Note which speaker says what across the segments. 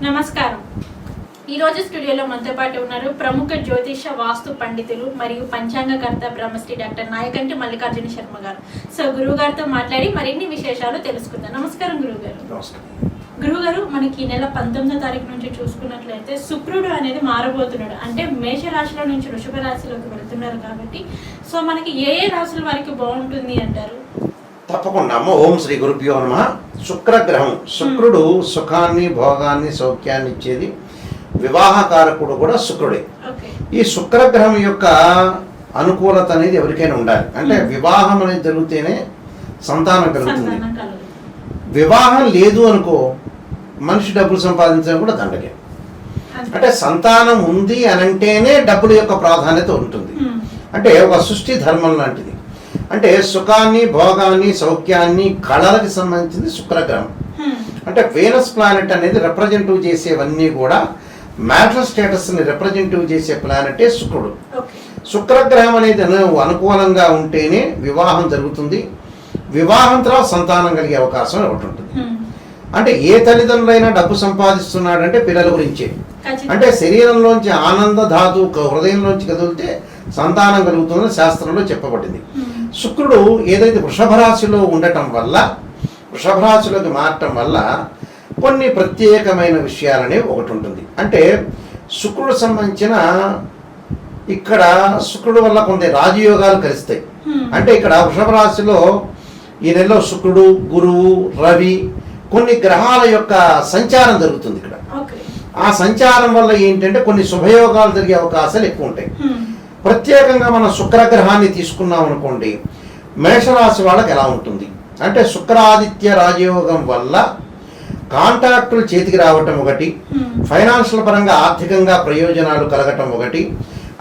Speaker 1: నమస్కారం. ఈరోజు స్టూడియోలో మనతో పాటు ఉన్నారు ప్రముఖ జ్యోతిష వాస్తు పండితులు మరియు పంచాంగకర్త బ్రహ్మశ్రీ డాక్టర్ నాయకంటి మల్లికార్జున శర్మ గారు. సో గురువు గారితో మాట్లాడి మరిన్ని విశేషాలు తెలుసుకుందాం. నమస్కారం గురువు గారు. గురువు గారు, మనకి ఈ నెల 19వ తారీఖు నుంచి చూసుకున్నట్లయితే శుక్రుడు అనేది మారబోతున్నాడు. అంటే మేషరాశిలో నుంచి వృషభ రాశిలోకి వెళ్తున్నారు కాబట్టి సో మనకి ఏ రాశుల వారికి బాగుంటుంది అంటారు?
Speaker 2: తప్పకుండా. ఓం శ్రీ గురుభ్యో నమః. శుక్రగ్రహం, శుక్రుడు సుఖాన్ని భోగాన్ని సౌఖ్యాన్ని ఇచ్చేది, వివాహకారకుడు కూడా శుక్రుడే. ఈ శుక్రగ్రహం యొక్క అనుకూలత అనేది ఎవరికైనా ఉండాలి. అంటే వివాహం అనేది జరిగితేనే సంతానం కలుగుతుంది. వివాహం లేదు అనుకో మనిషి డబ్బులు సంపాదించడం కూడా దండగే. అంటే సంతానం ఉంది అనంటేనే డబ్బుల యొక్క ప్రాధాన్యత ఉంటుంది. అంటే ఒక సృష్టి ధర్మం లాంటిది. అంటే సుఖాన్ని భోగాన్ని సౌఖ్యాన్ని కళలకు సంబంధించింది శుక్రగ్రహం. అంటే వీనస్ ప్లానెట్ అనేది రిప్రజెంటివ్ చేసేవన్నీ కూడా మ్యాటర్ స్టేటస్ని రిప్రజెంటివ్ చేసే ప్లానెటే శుక్రుడు. శుక్రగ్రహం అనేది అనుకూలంగా ఉంటేనే వివాహం జరుగుతుంది. వివాహం తర్వాత సంతానం కలిగే అవకాశం ఒకటి ఉంటుంది. అంటే ఏ తల్లిదండ్రులైనా డబ్బు సంపాదిస్తున్నాడంటే పిల్లల గురించే. అంటే శరీరంలోంచి ఆనంద ధాతు హృదయంలోంచి కదిలితే సంతానం కలుగుతుందని శాస్త్రంలో చెప్పబడింది. శుక్రుడు ఏదైతే వృషభ రాశిలో ఉండటం వల్ల, వృషభ రాశిలోకి మారటం వల్ల కొన్ని ప్రత్యేకమైన విషయాలనే ఒకటి ఉంటుంది. అంటే శుక్రుడు సంబంధించిన ఇక్కడ శుక్రుడు వల్ల కొన్ని రాజయోగాలు కలుస్తాయి. అంటే ఇక్కడ వృషభ రాశిలో ఈ నెలలో శుక్రుడు, గురువు, రవి కొన్ని గ్రహాల యొక్క సంచారం జరుగుతుంది. ఇక్కడ ఆ సంచారం వల్ల ఏంటంటే కొన్ని శుభయోగాలు జరిగే అవకాశాలు ఎక్కువ ఉంటాయి. ప్రత్యేకంగా మనం శుక్రగ్రహాన్ని తీసుకున్నాం అనుకోండి, మేషరాశి వాళ్ళకి ఎలా ఉంటుంది అంటే శుక్రాదిత్య రాజయోగం వల్ల కాంట్రాక్టులు చేతికి రావటం ఒకటి, ఫైనాన్షియల్ పరంగా ఆర్థికంగా ప్రయోజనాలు కలగటం ఒకటి,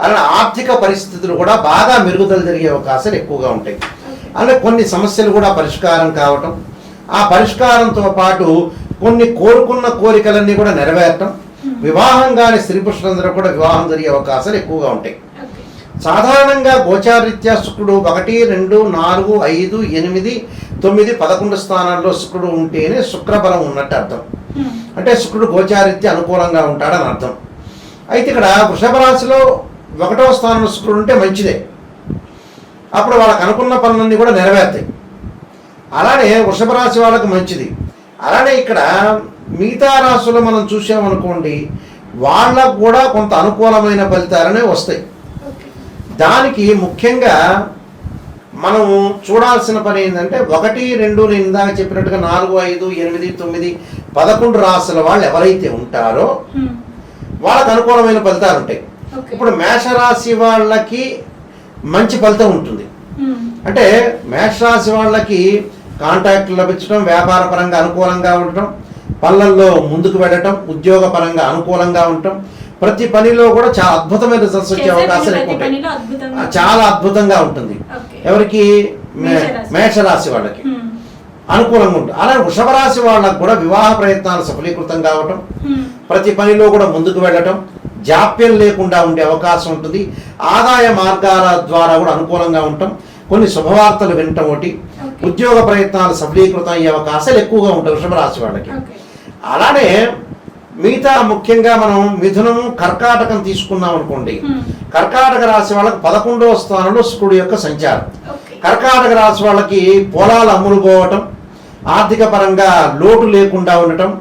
Speaker 2: అలా ఆర్థిక పరిస్థితులు కూడా బాగా మెరుగుదల జరిగే అవకాశాలు ఎక్కువగా ఉంటాయి. అలా కొన్ని సమస్యలు కూడా పరిష్కారం కావటం, ఆ పరిష్కారంతో పాటు కొన్ని కోరుకున్న కోరికలన్నీ కూడా నెరవేరటం, వివాహం కాని స్త్రీ పురుషులందరూ కూడా వివాహం జరిగే అవకాశాలు ఎక్కువగా ఉంటాయి. సాధారణంగా గోచారీత్యా శుక్రుడు 1, 2, 4, 5, 8, 9, 11 స్థానాల్లో శుక్రుడు ఉంటేనే శుక్రబలం ఉన్నట్టు అర్థం. అంటే శుక్రుడు గోచారీత్యా అనుకూలంగా ఉంటాడని అర్థం. అయితే ఇక్కడ వృషభ రాశిలో 1వ స్థానంలో శుక్రుడు ఉంటే మంచిదే. అప్పుడు వాళ్ళకి అనుకున్న పనులన్నీ కూడా నెరవేరుతాయి. అలానే వృషభ రాశి వాళ్ళకి మంచిది. అలానే ఇక్కడ మిగతా రాశులు మనం చూసామనుకోండి, వాళ్ళకు కూడా కొంత అనుకూలమైన ఫలితాలనే వస్తాయి. దానికి ముఖ్యంగా మనం చూడాల్సిన పని ఏంటంటే 1, 2 నేను ఇందాక చెప్పినట్టుగా 4, 5, 8, 9, 11 రాశుల వాళ్ళు ఎవరైతే ఉంటారో వాళ్ళకి అనుకూలమైన ఫలితాలు ఉంటాయి. ఇప్పుడు మేషరాశి వాళ్ళకి మంచి ఫలితం ఉంటుంది. అంటే మేషరాశి వాళ్ళకి కాంట్రాక్ట్లు లభించడం, వ్యాపార పరంగా అనుకూలంగా ఉండటం, పనులలో ముందుకు వెళ్ళటం, ఉద్యోగ పరంగా అనుకూలంగా ఉండటం, ప్రతి పనిలో కూడా చాలా అద్భుతమైన రిజల్ట్స్ వచ్చే అవకాశాలు ఎక్కువ ఉంటాయి. చాలా అద్భుతంగా ఉంటుంది. ఎవరికి? మేషరాశి వాళ్ళకి అనుకూలంగా ఉంటుంది. అలాగే వృషభ రాశి వాళ్ళకి కూడా వివాహ ప్రయత్నాలు సఫలీకృతం కావటం, ప్రతి పనిలో కూడా ముందుకు వెళ్ళటం, జాప్యం లేకుండా ఉండే అవకాశం ఉంటుంది. ఆదాయ మార్గాల ద్వారా కూడా అనుకూలంగా ఉండటం, కొన్ని శుభవార్తలు వినటం ఒకటి, ఉద్యోగ ప్రయత్నాలు సఫలీకృతం అయ్యే అవకాశాలు ఎక్కువగా ఉంటాయి వృషభ రాశి వాళ్ళకి. అలానే మిగతా ముఖ్యంగా మనం మిథునము, కర్కాటకం తీసుకున్నాం అనుకోండి, కర్కాటక రాశి వాళ్ళకి 11వ స్థానంలో శుక్రుడు యొక్క సంచారం. కర్కాటక రాశి వాళ్ళకి పొలాలు అమ్ములు పోవటం, ఆర్థిక పరంగా లోటు లేకుండా ఉండటం,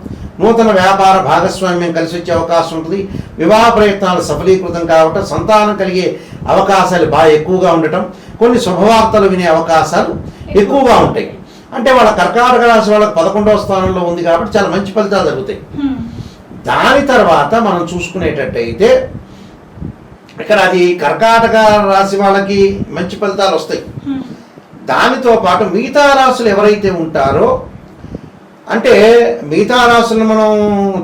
Speaker 2: నూతన వ్యాపార భాగస్వామ్యం కలిసి వచ్చే అవకాశం ఉంటుంది, వివాహ ప్రయత్నాలు సఫలీకృతం కావటం, సంతానం కలిగే అవకాశాలు బాగా ఎక్కువగా ఉండటం, కొన్ని శుభవార్తలు వినే అవకాశాలు ఎక్కువగా ఉంటాయి. అంటే వాళ్ళ కర్కాటక రాశి వాళ్ళకి 11వ స్థానంలో ఉంది కాబట్టి చాలా మంచి ఫలితాలు జరుగుతాయి. దాని తర్వాత మనం చూసుకునేటట్టయితే ఇక్కడ అది కర్కాటక రాశి వాళ్ళకి మంచి ఫలితాలు వస్తాయి. దానితో పాటు మిగతా రాశులు ఎవరైతే ఉంటారో, అంటే మిగతా రాశులను మనం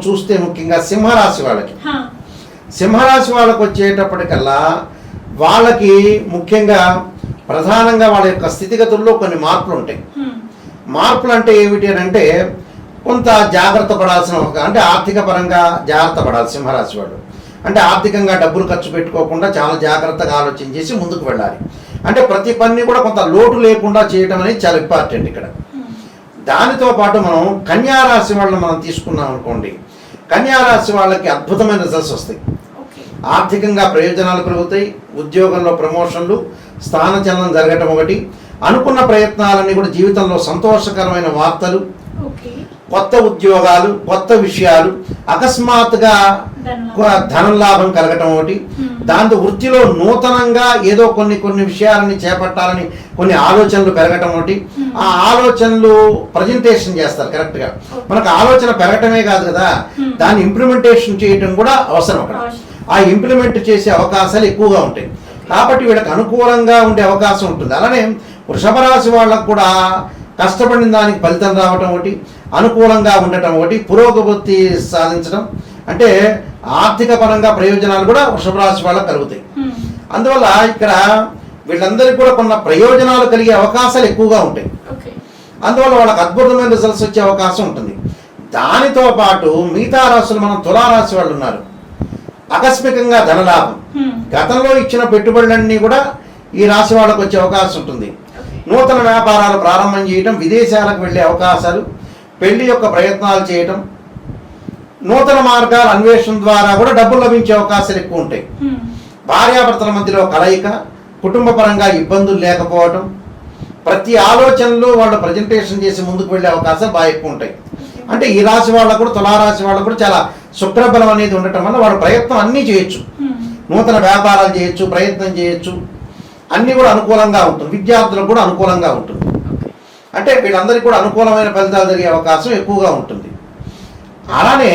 Speaker 2: చూస్తే ముఖ్యంగా సింహరాశి వాళ్ళకి, సింహరాశి వాళ్ళకి వచ్చేటప్పటికల్లా వాళ్ళకి ముఖ్యంగా ప్రధానంగా వాళ్ళ యొక్క స్థితిగతుల్లో కొన్ని మార్పులు ఉంటాయి. మార్పులు అంటే ఏమిటి అని అంటే కొంత జాగ్రత్త పడాల్సిన, అంటే ఆర్థిక పరంగా జాగ్రత్త పడాలి సింహరాశి వాళ్ళు. అంటే ఆర్థికంగా డబ్బులు ఖర్చు పెట్టుకోకుండా చాలా జాగ్రత్తగా ఆలోచన చేసి ముందుకు వెళ్ళాలి. అంటే ప్రతి పని కూడా కొంత లోటు లేకుండా చేయడం అనేది చాలా ఇంపార్టెంట్ ఇక్కడ. దానితో పాటు మనం కన్యా రాశి వాళ్ళని మనం తీసుకున్నాం అనుకోండి, కన్యా రాశి వాళ్ళకి అద్భుతమైన రిజల్ట్స్ వస్తాయి. ఆర్థికంగా ప్రయోజనాలు కలుగుతాయి, ఉద్యోగంలో ప్రమోషన్లు, స్థానచలనం జరగటం ఒకటి, అనుకున్న ప్రయత్నాలన్నీ కూడా జీవితంలో సంతోషకరమైన వార్తలు, కొత్త ఉద్యోగాలు, కొత్త విషయాలు, అకస్మాత్తుగా ధనం లాభం కలగటం ఒకటి, దాంతో వృత్తిలో నూతనంగా ఏదో కొన్ని విషయాలని చేపట్టాలని కొన్ని ఆలోచనలు పెరగటం ఒకటి. ఆ ఆలోచనలు ప్రజెంటేషన్ చేస్తారు కరెక్ట్గా. మనకు ఆలోచన పెరగటమే కాదు కదా, దాన్ని ఇంప్లిమెంటేషన్ చేయటం కూడా అవసరం. అక్కడ ఆ ఇంప్లిమెంట్ చేసే అవకాశాలు ఎక్కువగా ఉంటాయి. కాబట్టి వీళ్ళకి అనుకూలంగా ఉండే అవకాశం ఉంటుంది. అలానే వృషభ రాశి వాళ్ళకు కూడా కష్టపడిన దానికి ఫలితం రావటం ఒకటి, అనుకూలంగా ఉండటం ఒకటి, పురోగతి సాధించడం, అంటే ఆర్థిక పరంగా ప్రయోజనాలు కూడా వృషభ రాశి వాళ్ళకు కలుగుతాయి. అందువల్ల ఇక్కడ వీళ్ళందరికీ కూడా కొన్ని ప్రయోజనాలు కలిగే అవకాశాలు ఎక్కువగా ఉంటాయి. అందువల్ల వాళ్ళకి అద్భుతమైన రిజల్ట్స్ వచ్చే అవకాశం ఉంటుంది. దానితో పాటు మిగతా రాశులు, మనం తులారాశి వాళ్ళు ఉన్నారు, ఆకస్మికంగా ధనలాభం, గతంలో ఇచ్చిన పెట్టుబడులన్నీ కూడా ఈ రాశి వాళ్ళకు వచ్చే అవకాశం ఉంటుంది. నూతన వ్యాపారాలు ప్రారంభం చేయటం, విదేశాలకు వెళ్ళే అవకాశాలు, పెళ్లి యొక్క ప్రయత్నాలు చేయటం, నూతన మార్గాల అన్వేషణ ద్వారా కూడా డబ్బులు లభించే అవకాశాలు ఎక్కువ ఉంటాయి. భార్యాభర్తల మధ్యలో కలయిక, కుటుంబ పరంగా ఇబ్బందులు లేకపోవటం, ప్రతి ఆలోచనలో వాళ్ళు ప్రజెంటేషన్ చేసి ముందుకు వెళ్ళే అవకాశాలు బాగా ఎక్కువ ఉంటాయి. అంటే ఈ రాశి వాళ్ళకు కూడా, తులారాశి వాళ్ళకు కూడా చాలా శుక్రబలం అనేది ఉండటం వల్ల వాళ్ళ ప్రయత్నం అన్నీ చేయొచ్చు, నూతన వ్యాపారాలు చేయొచ్చు, ప్రయత్నం చేయొచ్చు, అన్నీ కూడా అనుకూలంగా ఉంటుంది. విద్యార్థులకు కూడా అనుకూలంగా ఉంటుంది. అంటే వీళ్ళందరికీ కూడా అనుకూలమైన ఫలితాలు జరిగే అవకాశం ఎక్కువగా ఉంటుంది. అలానే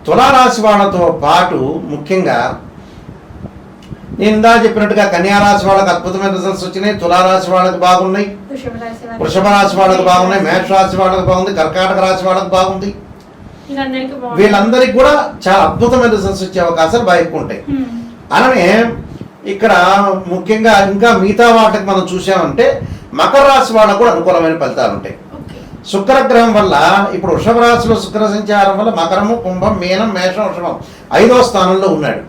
Speaker 2: తులారాశి వాళ్ళతో పాటు ముఖ్యంగా నేను ఇందా చెప్పినట్టుగా కన్యారాశి వాళ్ళకి అద్భుతమైన రిజల్ట్స్ వచ్చినాయి, తులారాశి వాళ్ళకి బాగున్నాయి, వృషభ రాశి వాళ్ళకి బాగున్నాయి, మేష రాశి వాళ్ళకి బాగుంది, కర్కాటక రాశి వాళ్ళకి బాగుంది. వీళ్ళందరికీ కూడా చాలా అద్భుతమైన రిజల్ట్స్ వచ్చే అవకాశాలు బాగా ఎక్కువ ఉంటాయి. అలానే ఇక్కడ ముఖ్యంగా ఇంకా మిగతా వాటికి మనం చూసామంటే మకర రాశి వాళ్ళకు కూడా అనుకూలమైన ఫలితాలు ఉంటాయి. శుక్రగ్రహం వల్ల ఇప్పుడు వృషభ రాశిలో శుక్ర సంచారం వల్ల మకరము, కుంభం, మీనం, మేషం, వృషభం 5వ స్థానంలో ఉన్నాడు.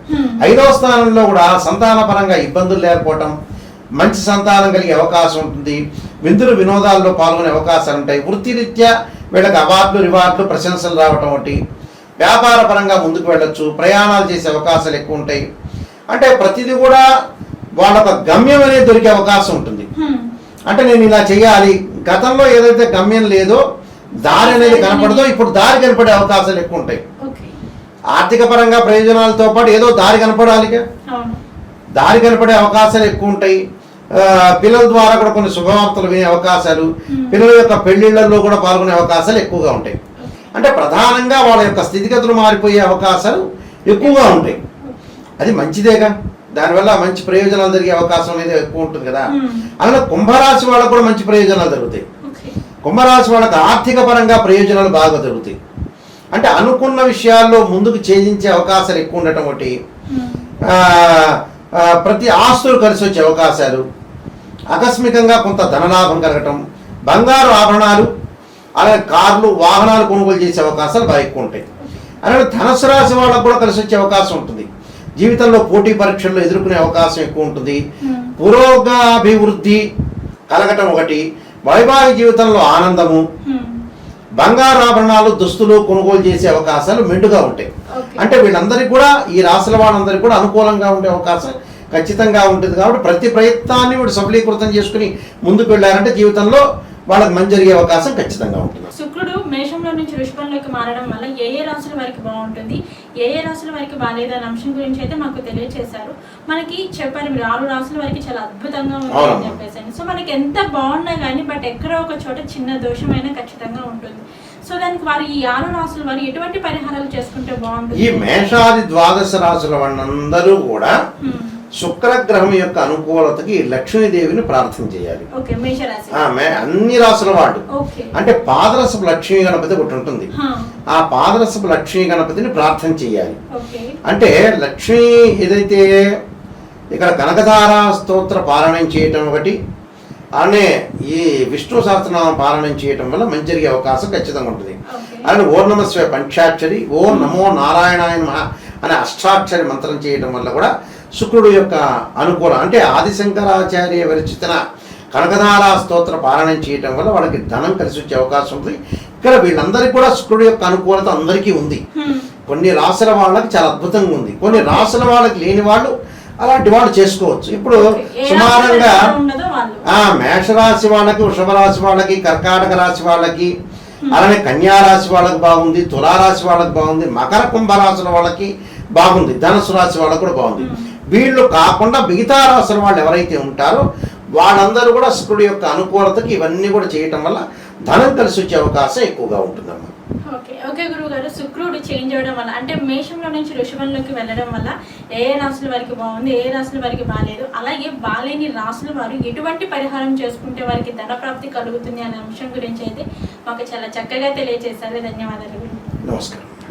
Speaker 2: 5వ స్థానంలో కూడా సంతాన పరంగా ఇబ్బందులు లేకపోవటం, మంచి సంతానం కలిగే అవకాశం ఉంటుంది, విందులు వినోదాల్లో పాల్గొనే అవకాశాలు ఉంటాయి. వృత్తిరీత్యా వీళ్ళకి అవార్డులు, రివార్డులు, ప్రశంసలు రావటం ఒకటి, వ్యాపార పరంగా ముందుకు వెళ్ళొచ్చు, ప్రయాణాలు చేసే అవకాశాలు ఎక్కువ ఉంటాయి. అంటే ప్రతిదీ కూడా వాళ్ళొక గమ్యం అనేది దొరికే అవకాశం ఉంటుంది. అంటే నేను ఇలా చేయాలి, గతంలో ఏదైతే గమ్యం లేదో, దారి అనేది కనపడదో, ఇప్పుడు దారి కనపడే అవకాశాలు ఎక్కువ ఉంటాయి. ఆర్థిక పరంగా ప్రయోజనాలతో పాటు ఏదో దారి కనపడాలిగా, దారి కనపడే అవకాశాలు ఎక్కువ ఉంటాయి. పిల్లల ద్వారా కూడా కొన్ని శుభవార్తలు వినే అవకాశాలు, పిల్లల యొక్క పెళ్లిళ్లలో కూడా పాల్గొనే అవకాశాలు ఎక్కువగా ఉంటాయి. అంటే ప్రధానంగా వాళ్ళ యొక్క స్థితిగతులు మారిపోయే అవకాశాలు ఎక్కువగా ఉంటాయి. అది మంచిదేగా, దానివల్ల మంచి ప్రయోజనాలు జరిగే అవకాశం అనేది ఎక్కువ ఉంటుంది కదా. అలాగే కుంభరాశి వాళ్ళకు కూడా మంచి ప్రయోజనాలు జరుగుతాయి. కుంభరాశి వాళ్ళకి ఆర్థిక పరంగా ప్రయోజనాలు బాగా జరుగుతాయి. అంటే అనుకున్న విషయాల్లో ముందుకు ఛేదించే అవకాశాలు ఎక్కువ ఉండటం ఒకటి, ప్రతి ఆస్తులు కలిసి వచ్చే అవకాశాలు, ఆకస్మికంగా కొంత ధనలాభం కలగటం, బంగారు ఆభరణాలు, అలాగే కార్లు, వాహనాలు కొనుగోలు చేసే అవకాశాలు బాగా ఎక్కువ ఉంటాయి. అలాగే ధనుసు రాశి వాళ్ళకు కూడా కలిసి వచ్చే అవకాశం ఉంటుంది. జీవితంలో పోటీ పరీక్షల్లో ఎదుర్కొనే అవకాశం ఎక్కువ ఉంటుంది. పురోగాభివృద్ధి కలగటం ఒకటి, వైవాహిక జీవితంలో ఆనందము, బంగారు ఆభరణాలు, దుస్తులు కొనుగోలు చేసే అవకాశాలు మెండుగా ఉంటాయి. అంటే వీళ్ళందరికీ కూడా, ఈ రాశుల వాళ్ళందరికీ కూడా అనుకూలంగా ఉండే అవకాశం ఖచ్చితంగా ఉంటుంది. కాబట్టి ప్రతి ప్రయత్నాన్ని వీడు సఫలీకృతం చేసుకుని ముందుకు వెళ్ళారంటే జీవితంలో వాళ్ళకి మంచి జరిగే అవకాశం ఖచ్చితంగా ఉంటుంది.
Speaker 1: శుక్రుడు మేషంలో నుంచి వృషభంలోకి మారడం వల్ల ఏ ఏ రాశుల వారికి బాగుంటుంది, ఏ ఏ రాశుల వారికి బాగాలేదు అనే అంశం గురించి అయితే మాకు తెలియజేశారు. మనకి చెప్పారు మీరు 6 రాశుల వారికి చాలా అద్భుతంగా ఉంటుందని చెప్పేసి. సో మనకి ఎంత బాగున్నా కానీ బట్ ఎక్కడో ఒక చోట చిన్న దోషమైనా ఖచ్చితంగా ఉంటుంది. సో దానికి వారు ఈ 6 రాశుల వారు ఎటువంటి పరిహారాలు చేసుకుంటే బాగుంటుంది?
Speaker 2: ఈ మేషాది ద్వాదశ రాశుల వాళ్ళందరూ కూడా శుక్రగ్రహం యొక్క అనుకూలతకి లక్ష్మీదేవిని ప్రార్థన చేయాలి. అన్ని రాసుల వాళ్ళు, అంటే పాదరసపు లక్ష్మీ గణపతి ఒకటి ఉంటుంది, ఆ పాదరసపు లక్ష్మీ గణపతిని ప్రార్థన చేయాలి. అంటే లక్ష్మీ ఏదైతే ఇక్కడ కనకధార స్తోత్ర పారాయణం చేయటం ఒకటి, అలానే ఈ విష్ణు సహస్రనామం పారాయణం చేయటం వల్ల మంచి జరిగే అవకాశం ఖచ్చితంగా ఉంటుంది. అలానే ఓం నమః శివాయ పంచాక్షరి, ఓం నమో నారాయణాయ నమః అనే అష్టాక్షరి మంత్రం చేయడం వల్ల కూడా శుక్రుడు యొక్క అనుకూలం, అంటే ఆదిశంకరాచార్య విరచిత కనకధారా స్తోత్ర పారాయణం చేయటం వల్ల వాళ్ళకి ధనం కలిసి వచ్చే అవకాశం ఉంది. ఇక్కడ వీళ్ళందరికీ కూడా శుక్రుడు యొక్క అనుకూలత అందరికీ ఉంది. కొన్ని రాసుల వాళ్ళకి చాలా అద్భుతంగా ఉంది, కొన్ని రాసుల వాళ్ళకి లేని వాళ్ళు అలాంటి వాళ్ళు చేసుకోవచ్చు. ఇప్పుడు సుమారంగా మేషరాశి వాళ్ళకి, వృషభ రాశి వాళ్ళకి, కర్కాటక రాశి వాళ్ళకి, అలానే కన్యా రాశి వాళ్ళకి బాగుంది, తులారాశి వాళ్ళకి బాగుంది, మకర కుంభ రాశుల వాళ్ళకి బాగుంది, ధనుసు రాశి వాళ్ళకి కూడా బాగుంది. వీళ్ళు కాకుండా మిగతా రాశుల వాళ్ళు ఎవరైతే ఉంటారో వాళ్ళందరూ కూడా శుక్రుడి యొక్క అనుకూలతకి ఇవన్నీ కూడా చేయటం వల్ల ధనం కలిసి వచ్చే అవకాశం ఎక్కువగా ఉంటుందమ్మా.
Speaker 1: ఓకే గురువు గారు, శుక్రుడు చేంజ్ అవ్వడం వల్ల అంటే మేషంలో నుంచి వృషభంలోకి వెళ్ళడం వల్ల ఏ రాశుల వారికి బాగుంది, ఏ రాశుల వారికి బాగాలేదు, అలాగే బాలేని రాశుల వారు ఎటువంటి పరిహారం చేసుకుంటే వారికి ధన ప్రాప్తి కలుగుతుంది అనే అంశం గురించి అయితే మాకు చాలా చక్కగా తెలియజేశారు. ధన్యవాదాలు.
Speaker 2: నమస్కారం.